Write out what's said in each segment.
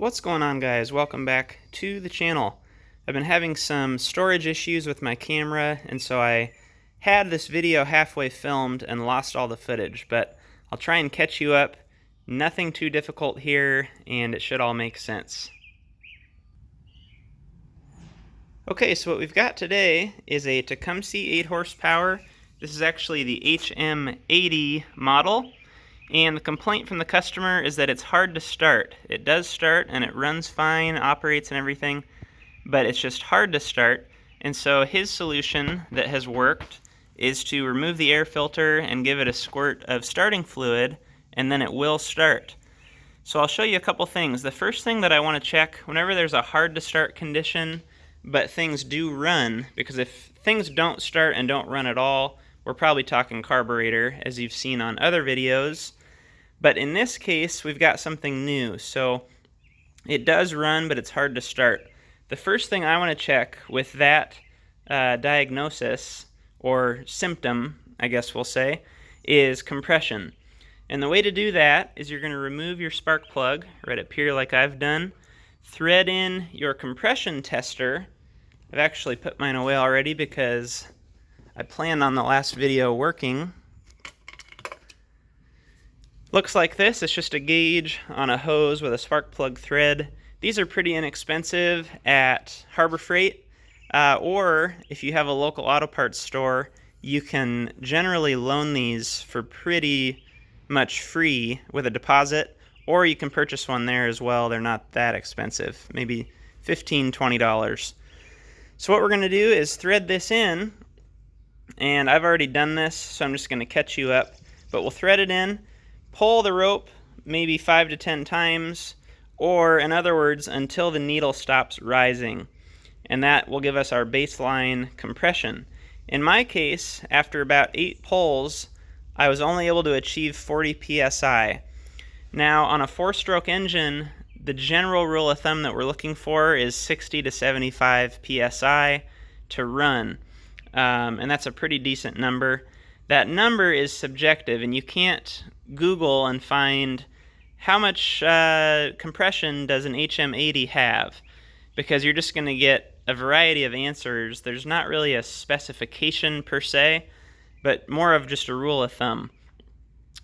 What's going on, guys? Welcome back to the channel. I've been having some storage issues with my camera, and so I had this video halfway filmed and lost all the footage, but I'll try and catch you up. Nothing too difficult here, and it should all make sense. Okay, so what we've got today is a Tecumseh 8 horsepower. This is actually the HM80 model. And the complaint from the customer is that it's hard to start. It does start and it runs fine, operates and everything, but it's just hard to start. And so his solution that has worked is to remove the air filter and give it a squirt of starting fluid, and then it will start. So I'll show you a couple things. The first thing that I want to check whenever there's a hard to start condition, but things do run, because if things don't start and don't run at all, we're probably talking carburetor, as you've seen on other videos. But in this case, we've got something new. So it does run, but it's hard to start. The first thing I want to check with that diagnosis, or symptom, I guess we'll say, is compression. And the way to do that is you're going to remove your spark plug right up here like I've done, thread in your compression tester. I've actually put mine away already because I planned on the last video working. Looks like this. It's just a gauge on a hose with a spark plug thread. These are pretty inexpensive at Harbor Freight, or if you have a local auto parts store, you can generally loan these for pretty much free with a deposit, or you can purchase one there as well. They're not that expensive, maybe $15, $20. So what we're going to do is thread this in, and I've already done this, so I'm just going to catch you up, but we'll thread it in. Pull the rope maybe 5 to 10 times, or in other words, until the needle stops rising. And that will give us our baseline compression. In my case, after about 8 pulls, I was only able to achieve 40 psi. Now, on a 4-stroke engine, the general rule of thumb that we're looking for is 60 to 75 psi to run. And that's a pretty decent number. That number is subjective, and you can't Google and find how much compression does an HM80 have, because you're just going to get a variety of answers. There's not really a specification per se, but more of just a rule of thumb.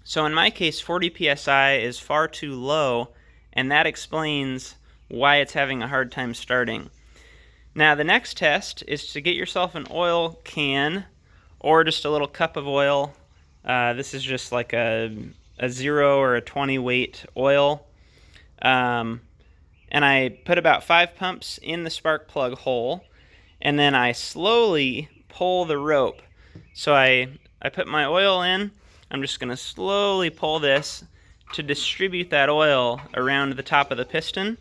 So in my case, 40 psi is far too low, and that explains why it's having a hard time starting. Now the next test is to get yourself an oil can, or just a little cup of oil. This is just like a 0 or a 20 weight oil. And I put about 5 pumps in the spark plug hole, and then I slowly pull the rope. So I put my oil in. I'm just going to slowly pull this to distribute that oil around the top of the piston.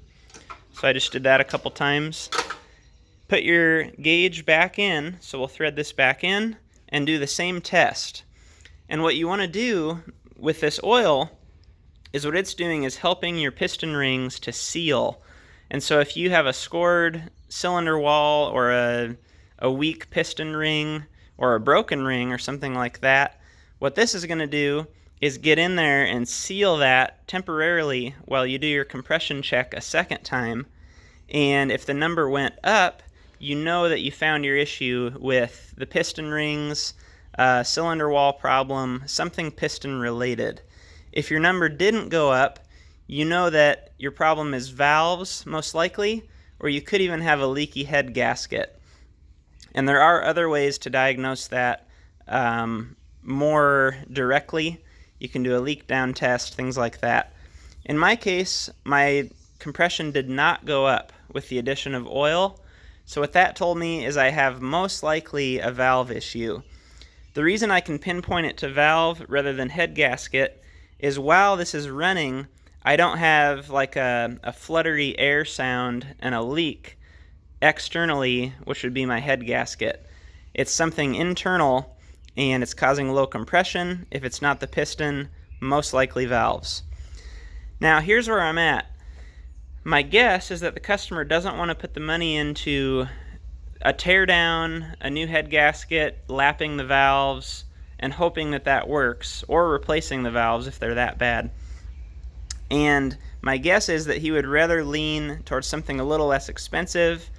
So I just did that a couple times. Put your gauge back in, so we'll thread this back in and do the same test. And what you want to do with this oil is what it's doing is helping your piston rings to seal. And so if you have a scored cylinder wall, or a weak piston ring, or a broken ring, or something like that, what this is going to do is get in there and seal that temporarily while you do your compression check a second time. And if the number went up, you know that you found your issue with the piston rings, cylinder wall problem, something piston related. If your number didn't go up, you know that your problem is valves, most likely, or you could even have a leaky head gasket. And there are other ways to diagnose that more directly. You can do a leak down test, things like that. In my case, my compression did not go up with the addition of oil. So what that told me is I have most likely a valve issue. The reason I can pinpoint it to valve rather than head gasket is while this is running, I don't have like a fluttery air sound and a leak externally, which would be my head gasket. It's something internal, and it's causing low compression. If it's not the piston, most likely valves. Now here's where I'm at. My guess is that the customer doesn't want to put the money into a tear down, a new head gasket, lapping the valves, and hoping that that works, or replacing the valves if they're that bad. And my guess is that he would rather lean towards something a little less expensive,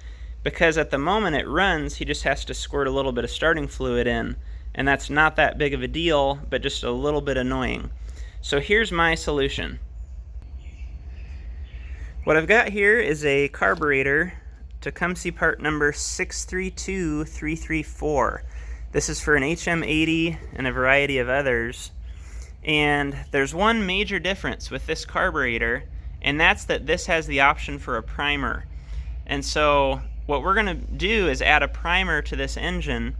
because at the moment it runs, he just has to squirt a little bit of starting fluid in, and that's not that big of a deal, but just a little bit annoying. So here's my solution. What I've got here is a carburetor, Tecumseh part number 632334. This is for an HM80 and a variety of others. And there's one major difference with this carburetor, and that's that this has the option for a primer. And so what we're going to do is add a primer to this engine,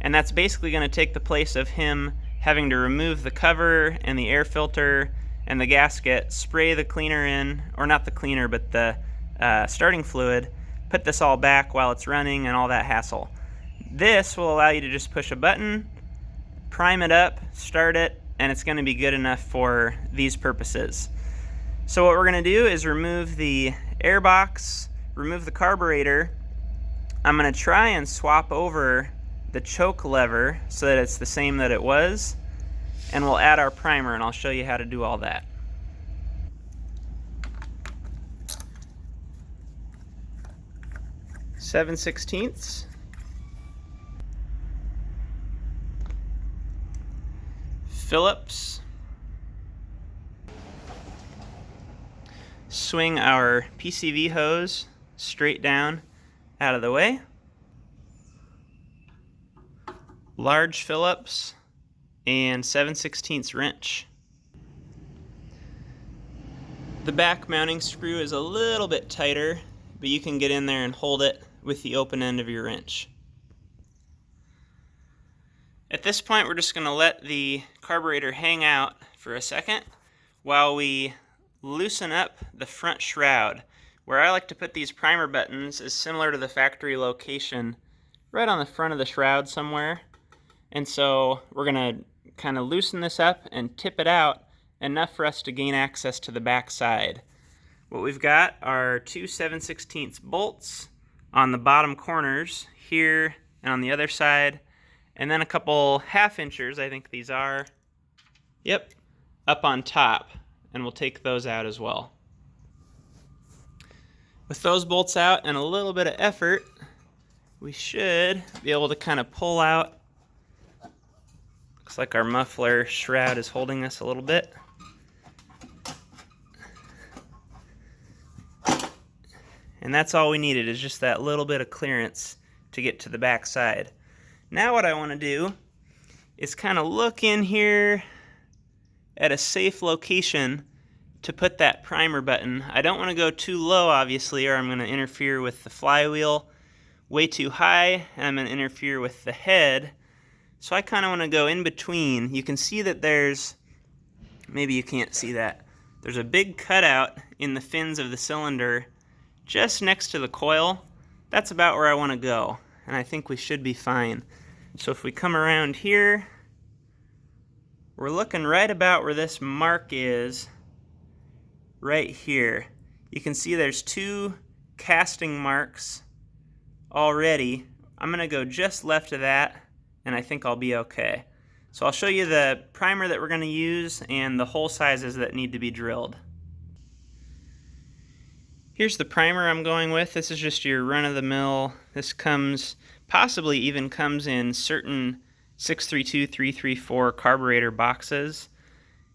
and that's basically going to take the place of him having to remove the cover and the air filter and the gasket, spray the cleaner in, or not the cleaner, but the starting fluid, put this all back while it's running and all that hassle. This will allow you to just push a button, prime it up, start it, and it's going to be good enough for these purposes. So what we're going to do is remove the air box, remove the carburetor. I'm going to try and swap over the choke lever so that it's the same that it was, and we'll add our primer, and I'll show you how to do all that. (7/16) Phillips. Swing our PCV hose straight down out of the way. Large Phillips and 7/16 wrench. The back mounting screw is a little bit tighter, but you can get in there and hold it with the open end of your wrench. At this point, we're just going to let the carburetor hang out for a second while we loosen up the front shroud. Where I like to put these primer buttons is similar to the factory location, right on the front of the shroud somewhere. And so we're going to kind of loosen this up and tip it out enough for us to gain access to the back side. What we've got are two 7/16 bolts on the bottom corners here and on the other side, and then a couple 1/2 inchers, I think these are, yep, up on top, and we'll take those out as well. With those bolts out and a little bit of effort, we should be able to kind of pull out. Looks like our muffler shroud is holding us a little bit. And that's all we needed, is just that little bit of clearance to get to the back side. Now what I want to do is kind of look in here at a safe location to put that primer button. I don't want to go too low, obviously, or I'm going to interfere with the flywheel. Way too high, and I'm going to interfere with the head. So I kind of want to go in between. You can see that there's, maybe you can't see that, there's a big cutout in the fins of the cylinder just next to the coil. That's about where I want to go, and I think we should be fine. So if we come around here, we're looking right about where this mark is, right here. You can see there's 2 casting marks already. I'm going to go just left of that, and I think I'll be okay. So I'll show you the primer that we're going to use and the hole sizes that need to be drilled. Here's the primer I'm going with. This is just your run-of-the-mill. This possibly even comes in certain 632334 carburetor boxes.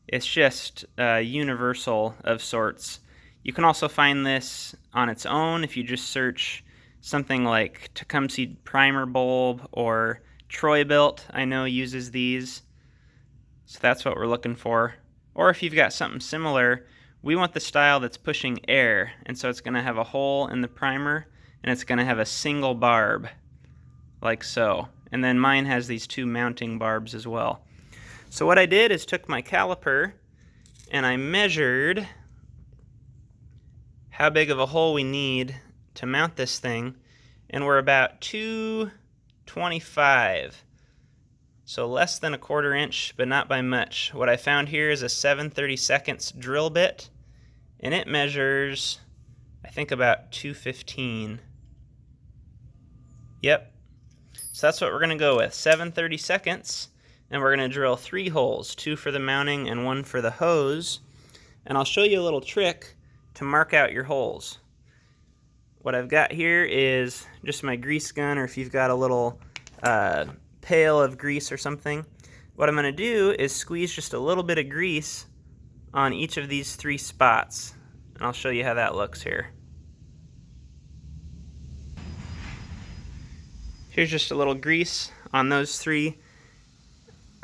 It's just universal of sorts. You can also find this on its own if you just search something like Tecumseh primer bulb, or Troy-Bilt, I know, uses these. So that's what we're looking for. Or if you've got something similar, we want the style that's pushing air, and so it's going to have a hole in the primer, and it's going to have a single barb, like so. And then mine has these 2 mounting barbs as well. So what I did is took my caliper, and I measured how big of a hole we need to mount this thing, and we're about 225. So less than a 1/4 inch, but not by much. What I found here is a 7/32 drill bit, and it measures, I think, about 215. Yep. So that's what we're going to go with, 7/32, and we're going to drill 3 holes, 2 for the mounting and 1 for the hose. and I'll show you a little trick to mark out your holes. What I've got here is just my grease gun, or if you've got a little pail of grease or something. What I'm going to do is squeeze just a little bit of grease on each of these 3 spots, and I'll show you how that looks here. Here's just a little grease on those 3.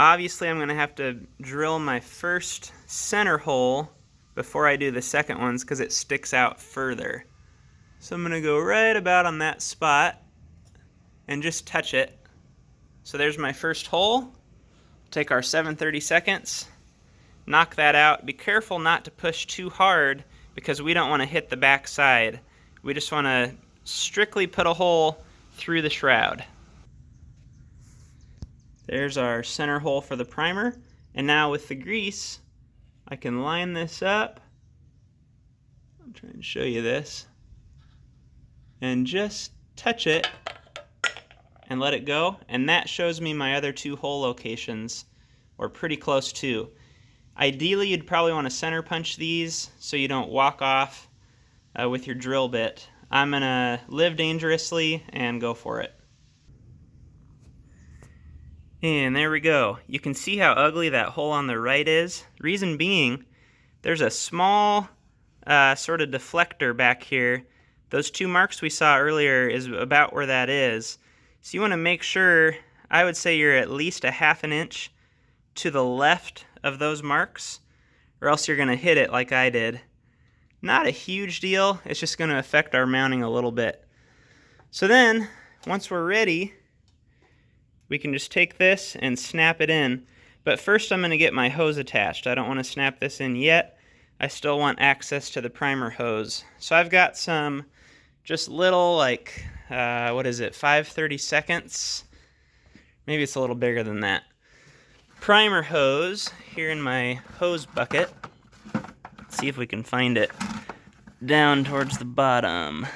Obviously, I'm going to have to drill my first center hole before I do the second ones because it sticks out further. So I'm going to go right about on that spot and just touch it. So there's my first hole. Take our 7/32, knock that out. Be careful not to push too hard because we don't want to hit the back side. We just want to strictly put a hole through the shroud. There's our center hole for the primer. And now with the grease, I can line this up. I'm trying to show you this. And just touch it and let it go. And that shows me my other 2 hole locations, or pretty close to. Ideally, you'd probably want to center punch these so you don't walk off with your drill bit. I'm going to live dangerously and go for it. And there we go. You can see how ugly that hole on the right is. Reason being, there's a small sort of deflector back here. Those 2 marks we saw earlier is about where that is. So you want to make sure, I would say you're at least a 1/2 inch to the left of those marks, or else you're going to hit it like I did. Not a huge deal, it's just going to affect our mounting a little bit. So then, once we're ready, we can just take this and snap it in. But first I'm going to get my hose attached. I don't want to snap this in yet. I still want access to the primer hose. So I've got some just little, like, 5/32? Maybe it's a little bigger than that. Primer hose here in my hose bucket. Let's see if we can find it down towards the bottom.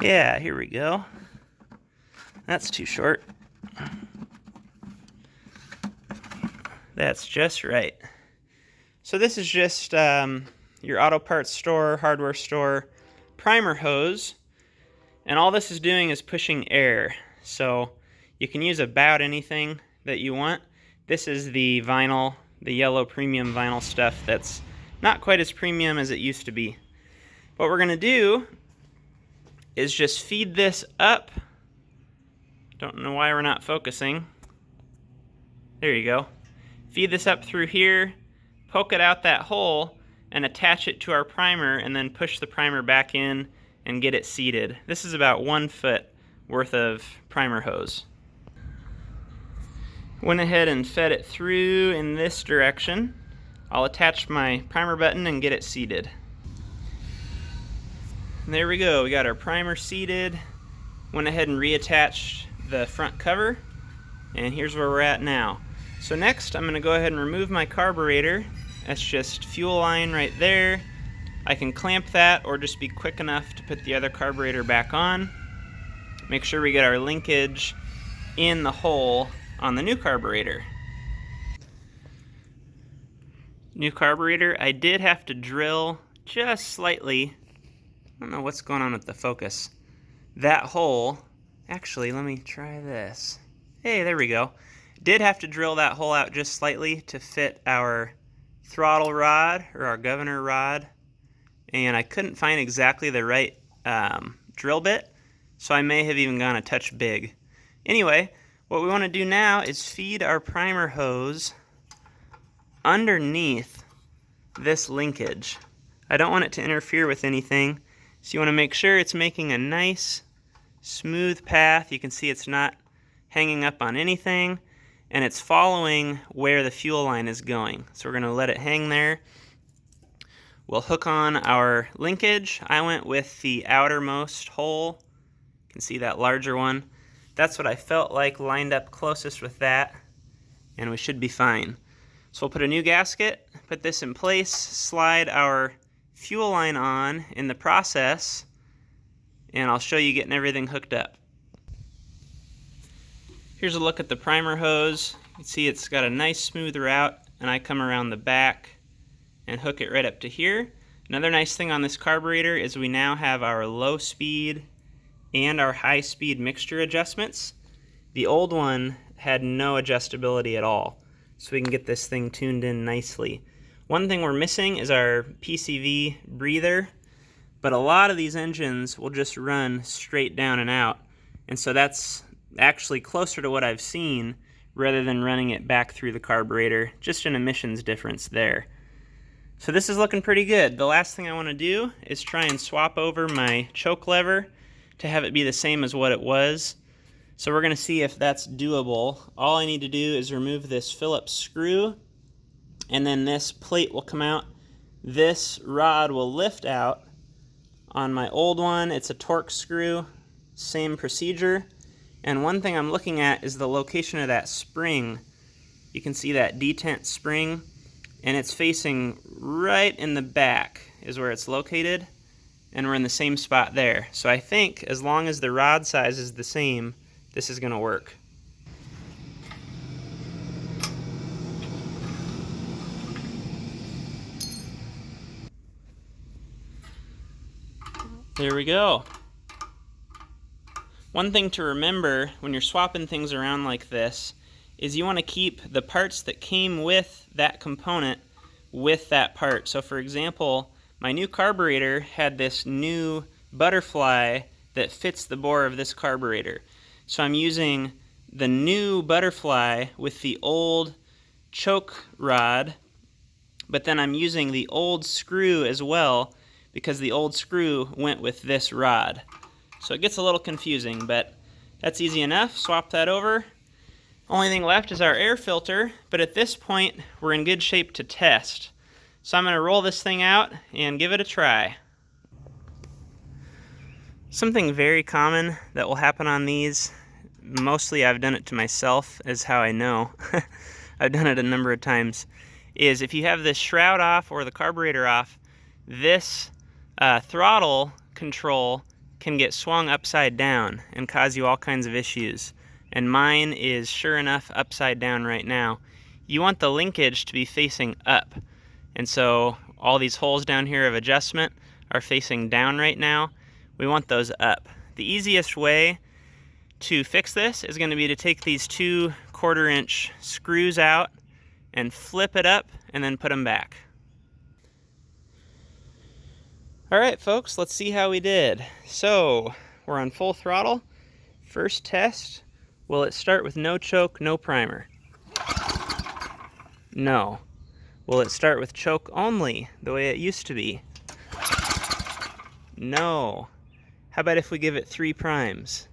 Yeah, here we go. That's too short. That's just right. So this is just your auto parts store, hardware store primer hose. And all this is doing is pushing air. So you can use about anything that you want. This is the vinyl, the yellow premium vinyl stuff that's not quite as premium as it used to be. What we're going to do is just feed this up. Don't know why we're not focusing. There you go. Feed this up through here, poke it out that hole, and attach it to our primer, and then push the primer back in and get it seated. This is about 1 foot worth of primer hose. Went ahead and fed it through in this direction. I'll attach my primer button and get it seated. And there we go, we got our primer seated. Went ahead and reattached the front cover, and here's where we're at now. So next I'm going to go ahead and remove my carburetor. That's just fuel line right there. I can clamp that or just be quick enough to put the other carburetor back on. Make sure we get our linkage in the hole on the new carburetor. New carburetor, I did have to drill just slightly. I don't know what's going on with the focus. That hole, actually, let me try this. Hey, there we go. Did have to drill that hole out just slightly to fit our throttle rod, or our governor rod, and I couldn't find exactly the right drill bit, so I may have even gone a touch big. Anyway, what we want to do now is feed our primer hose underneath this linkage. I don't want it to interfere with anything, so you want to make sure it's making a nice smooth path. You can see it's not hanging up on anything, and it's following where the fuel line is going. So we're going to let it hang there. We'll hook on our linkage. I went with the outermost hole. You can see that larger one. That's what I felt like lined up closest with that, and we should be fine. So we'll put a new gasket, put this in place, slide our fuel line on in the process, and I'll show you getting everything hooked up. Here's a look at the primer hose. You see it's got a nice smooth route, and I come around the back and hook it right up to here. Another nice thing on this carburetor is we now have our low speed and our high speed mixture adjustments. The old one had no adjustability at all, so we can get this thing tuned in nicely. One thing we're missing is our PCV breather, but a lot of these engines will just run straight down and out, and so that's actually closer to what I've seen rather than running it back through the carburetor. Just an emissions difference there. So this is looking pretty good. The last thing I want to do is try and swap over my choke lever to have it be the same as what it was. So we're going to see if that's doable. All I need to do is remove this Phillips screw, and then this plate will come out. This rod will lift out. On my old one, it's a torque screw, same procedure. And one thing I'm looking at is the location of that spring. You can see that detent spring, and it's facing right in the back is where it's located, and we're in the same spot there. So I think as long as the rod size is the same, this is going to work. There we go. One thing to remember when you're swapping things around like this is you want to keep the parts that came with that component with that part. So for example, my new carburetor had this new butterfly that fits the bore of this carburetor. So I'm using the new butterfly with the old choke rod, but then I'm using the old screw as well because the old screw went with this rod. So it gets a little confusing, but that's easy enough. Swap that over. Only thing left is our air filter, but at this point we're in good shape to test. So I'm going to roll this thing out and give it a try. Something very common that will happen on these, mostly I've done it to myself, is how I know. I've done it a number of times, is if you have this shroud off or the carburetor off, this throttle control can get swung upside down and cause you all kinds of issues. And mine is sure enough upside down right now. You want the linkage to be facing up. And so all these holes down here of adjustment are facing down right now. We want those up. The easiest way to fix this is going to be to take these 2 1/4-inch screws out and flip it up and then put them back. Alright folks, let's see how we did. So we're on full throttle. First test, will it start with no choke, no primer? No. Will it start with choke only, the way it used to be? No. How about if we give it 3 primes?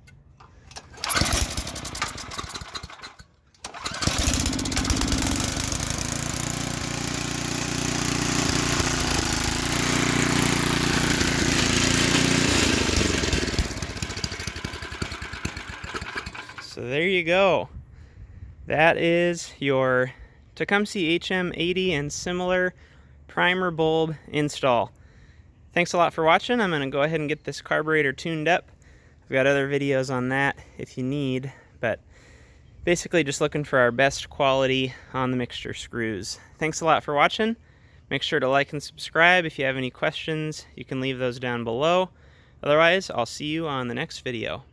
So there you go. That is your Tecumseh HM80 and similar primer bulb install. Thanks a lot for watching. I'm going to go ahead and get this carburetor tuned up. I've got other videos on that if you need, but basically just looking for our best quality on the mixture screws. Thanks a lot for watching. Make sure to like and subscribe. If you have any questions, you can leave those down below. Otherwise, I'll see you on the next video.